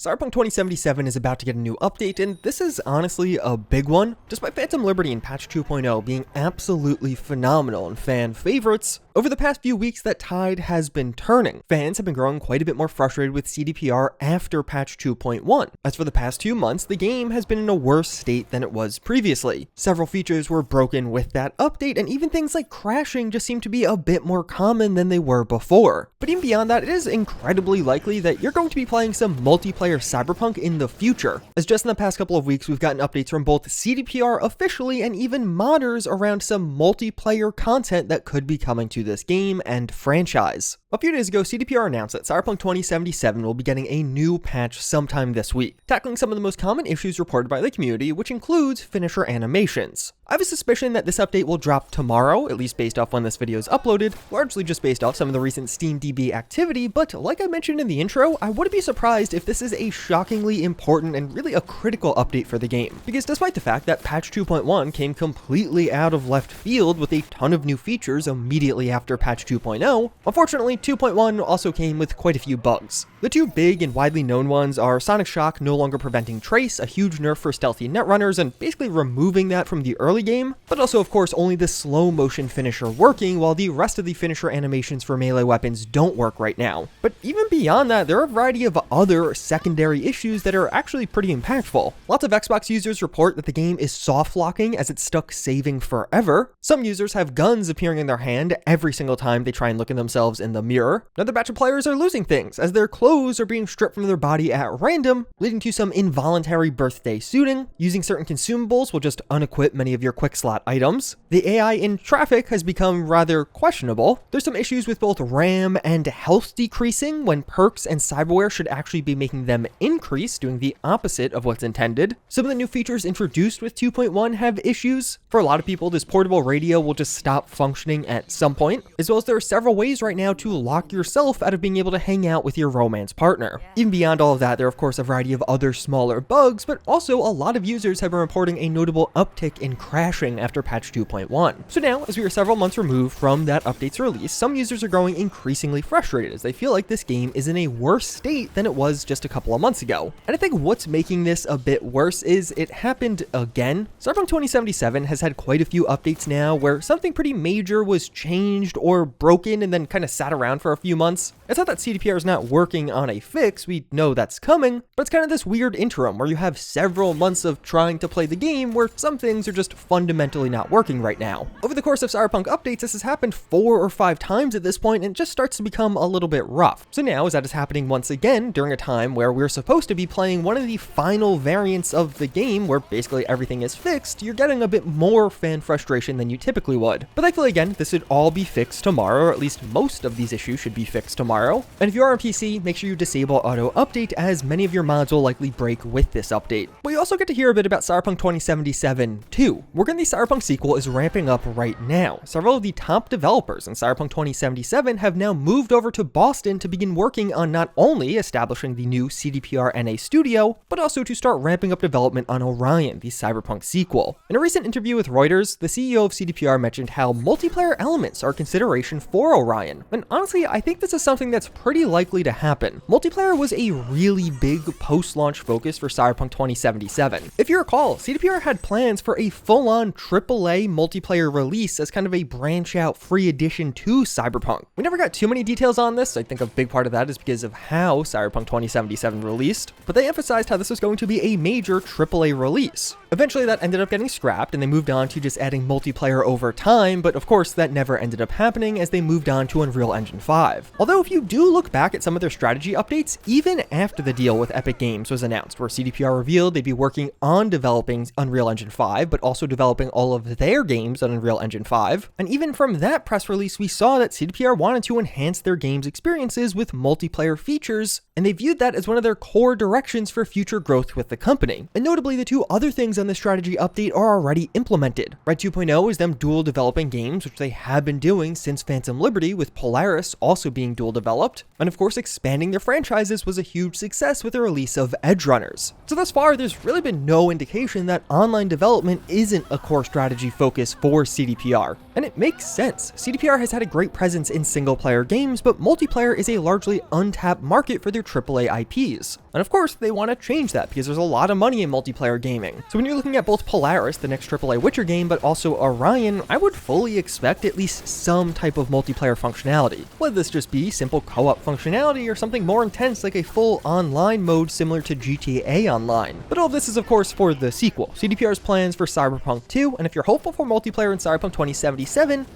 Cyberpunk 2077 is about to get a new update, and this is honestly a big one. Despite Phantom Liberty and patch 2.0 being absolutely phenomenal and fan favorites, over the past few weeks that tide has been turning. Fans have been growing quite a bit more frustrated with CDPR after patch 2.1. As for the past 2 months, the game has been in a worse state than it was previously. Several features were broken with that update, and even things like crashing just seem to be a bit more common than they were before. But even beyond that, it is incredibly likely that you're going to be playing some multiplayer Cyberpunk in the future, as just in the past couple of weeks we've gotten updates from both CDPR officially and even modders around some multiplayer content that could be coming to this game and franchise. A few days ago, CDPR announced that Cyberpunk 2077 will be getting a new patch sometime this week, tackling some of the most common issues reported by the community, which includes finisher animations. I have a suspicion that this update will drop tomorrow, at least based off when this video is uploaded, largely just based off some of the recent SteamDB activity, but like I mentioned in the intro, I wouldn't be surprised if this is a shockingly important and really a critical update for the game. Because despite the fact that patch 2.1 came completely out of left field with a ton of new features immediately after patch 2.0, unfortunately 2.1 also came with quite a few bugs. The two big and widely known ones are Sonic Shock no longer preventing trace, a huge nerf for stealthy netrunners, and basically removing that from the early game, but also of course only the slow motion finisher working while the rest of the finisher animations for melee weapons don't work right now. But even beyond that, there are a variety of other secondary issues that are actually pretty impactful. Lots of Xbox users report that the game is soft locking as it's stuck saving forever. Some users have guns appearing in their hand every single time they try and look at themselves in the mirror. Another batch of players are losing things as their clothes are being stripped from their body at random, leading to some involuntary birthday suiting. Using certain consumables will just unequip many of your quick slot items. The AI in traffic has become rather questionable. There's some issues with both RAM and health decreasing when perks and cyberware should actually be making them increase, doing the opposite of what's intended. Some of the new features introduced with 2.1 have issues. For a lot of people, this portable radio will just stop functioning at some point, as well as there are several ways right now to lock yourself out of being able to hang out with your romance partner. Even beyond all of that, there are of course a variety of other smaller bugs, but also a lot of users have been reporting a notable uptick in crashing after patch 2.1. So now, as we are several months removed from that update's release, some users are growing increasingly frustrated as they feel like this game is in a worse state than it was just a couple of months ago. And I think what's making this a bit worse is it happened again. Cyberpunk 2077 has had quite a few updates now where something pretty major was changed or broken and then kind of sat around for a few months. It's not that CDPR is not working on a fix, we know that's coming, but it's kind of this weird interim where you have several months of trying to play the game where some things are just fundamentally not working right now. Over the course of Cyberpunk updates, this has happened 4 or 5 times at this point and it just starts to become a little bit rough. So now, as that is happening once again during a time where we're supposed to be playing one of the final variants of the game where basically everything is fixed, you're getting a bit more fan frustration than you typically would. But thankfully again, this should all be fixed tomorrow, or at least most of these issues should be fixed tomorrow. And if you are on PC, make sure you disable auto update as many of your mods will likely break with this update. But you also get to hear a bit about Cyberpunk 2077 too. Work on the Cyberpunk sequel is ramping up right now. Several of the top developers in Cyberpunk 2077 have now moved over to Boston to begin working on not only establishing the new CDPR NA studio, but also to start ramping up development on Orion, the Cyberpunk sequel. In a recent interview with Reuters, the CEO of CDPR mentioned how multiplayer elements are a consideration for Orion. And honestly, I think this is something that's pretty likely to happen. Multiplayer was a really big post-launch focus for Cyberpunk 2077. If you recall, CDPR had plans for a full-on AAA multiplayer release as kind of a branch-out free addition to Cyberpunk. We never got too many details on this. I think a big part of that is because of how Cyberpunk 2077 released, but they emphasized how this was going to be a major AAA release. Eventually that ended up getting scrapped and they moved on to just adding multiplayer over time, but of course that never ended up happening as they moved on to Unreal Engine 5. Although if you do look back at some of their strategy updates, even after the deal with Epic Games was announced, where CDPR revealed they'd be working on developing Unreal Engine 5, but also developing all of their games on Unreal Engine 5, and even from that press release we saw that CDPR wanted to enhance their games' experiences with multiplayer features, and they viewed that as one of their core directions for future growth with the company. And notably, the two other things on this strategy update are already implemented. Red 2.0 is them dual developing games, which they have been doing since Phantom Liberty, with Polaris also being dual developed, and of course expanding their franchises was a huge success with the release of Edgerunners. So thus far, there's really been no indication that online development isn't a core strategy focus for CDPR. And it makes sense. CDPR has had a great presence in single-player games, but multiplayer is a largely untapped market for their AAA IPs. And of course, they want to change that because there's a lot of money in multiplayer gaming. So when you're looking at both Polaris, the next AAA Witcher game, but also Orion, I would fully expect at least some type of multiplayer functionality. Whether this just be simple co-op functionality or something more intense like a full online mode similar to GTA Online. But all of this is of course for the sequel, CDPR's plans for Cyberpunk 2, and if you're hopeful for multiplayer in Cyberpunk 2077,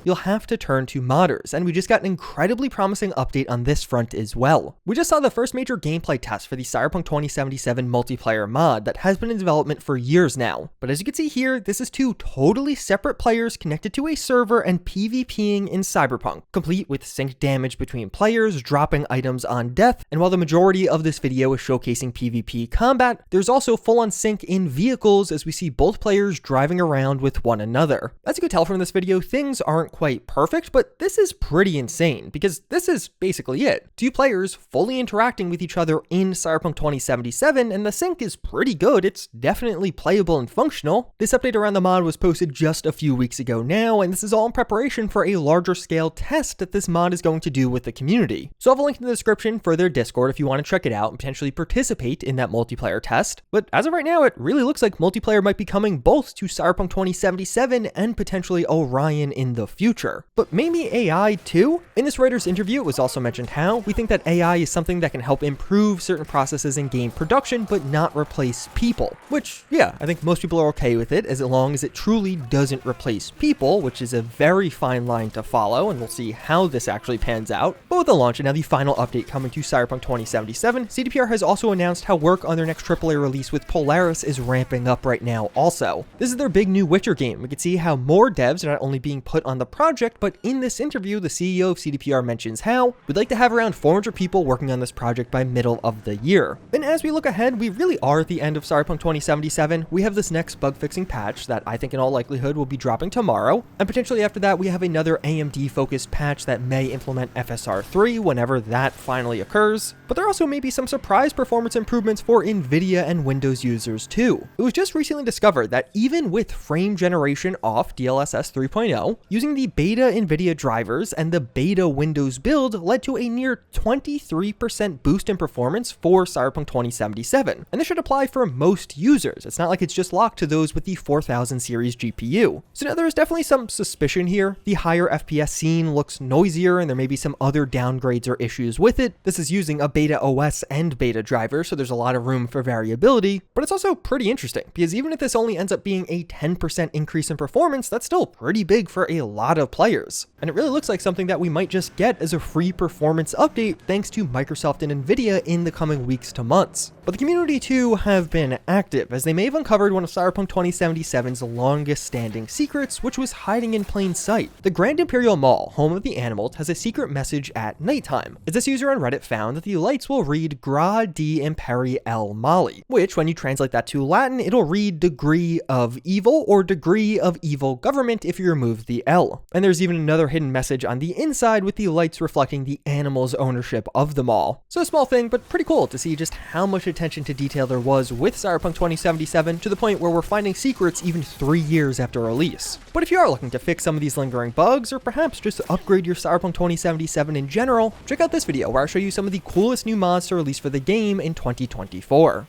you'll have to turn to modders, and we just got an incredibly promising update on this front as well. We just saw the first major gameplay test for the Cyberpunk 2077 multiplayer mod that has been in development for years now. But as you can see here, this is two totally separate players connected to a server and PvPing in Cyberpunk, complete with synced damage between players, dropping items on death, and while the majority of this video is showcasing PvP combat, there's also full-on sync in vehicles as we see both players driving around with one another. As you can tell from this video, things aren't quite perfect, but this is pretty insane because this is basically it. Two players fully interacting with each other in Cyberpunk 2077, and the sync is pretty good. It's definitely playable and functional. This update around the mod was posted just a few weeks ago now, and this is all in preparation for a larger scale test that this mod is going to do with the community. So I'll have a link in the description for their Discord if you want to check it out and potentially participate in that multiplayer test. But as of right now, it really looks like multiplayer might be coming both to Cyberpunk 2077 and potentially Orion in the future. But maybe AI too? In this writer's interview, it was also mentioned how we think that AI is something that can help improve certain processes in game production, but not replace people. Which, yeah, I think most people are okay with it as long as it truly doesn't replace people, which is a very fine line to follow, and we'll see how this actually pans out. But with the launch and now the final update coming to Cyberpunk 2077, CDPR has also announced how work on their next AAA release with Polaris is ramping up right now also. This is their big new Witcher game. We can see how more devs are not only being put on the project, but in this interview, the CEO of CDPR mentions how we'd like to have around 400 people working on this project by middle of the year. And as we look ahead, we really are at the end of Cyberpunk 2077. We have this next bug fixing patch that I think in all likelihood will be dropping tomorrow, and potentially after that we have another AMD focused patch that may implement FSR 3 whenever that finally occurs. But there also may be some surprise performance improvements for Nvidia and Windows users too. It was just recently discovered that even with frame generation off DLSS 3.0, using the beta Nvidia drivers and the beta Windows build led to a near 23% boost in performance for Cyberpunk 2077. And this should apply for most users. It's not like it's just locked to those with the 4000 series GPU. So now there's definitely some suspicion here. The higher FPS scene looks noisier and there may be some other downgrades or issues with it. This is using a beta OS and beta driver, so there's a lot of room for variability, but it's also pretty interesting because even if this only ends up being a 10% increase in performance, that's still pretty big for a lot of players. And it really looks like something that we might just get as a free performance update thanks to Microsoft and Nvidia in the coming weeks to months. But the community too have been active, as they may have uncovered one of Cyberpunk 2077's longest standing secrets, which was hiding in plain sight. The Grand Imperial Mall, home of the Animals, has a secret message at nighttime, as this user on Reddit found that the lights will read Gra di Imperi El Mali, which when you translate that to Latin, it'll read degree of evil or degree of evil government if you remove the L. And there's even another hidden message on the inside with the lights reflecting the Animals' ownership of the mall. So a small thing, but pretty cool to see just how much attention to detail there was with Cyberpunk 2077 to the point where we're finding secrets even 3 years after release. But if you are looking to fix some of these lingering bugs, or perhaps just upgrade your Cyberpunk 2077 in general, check out this video where I show you some of the coolest new mods to release for the game in 2024.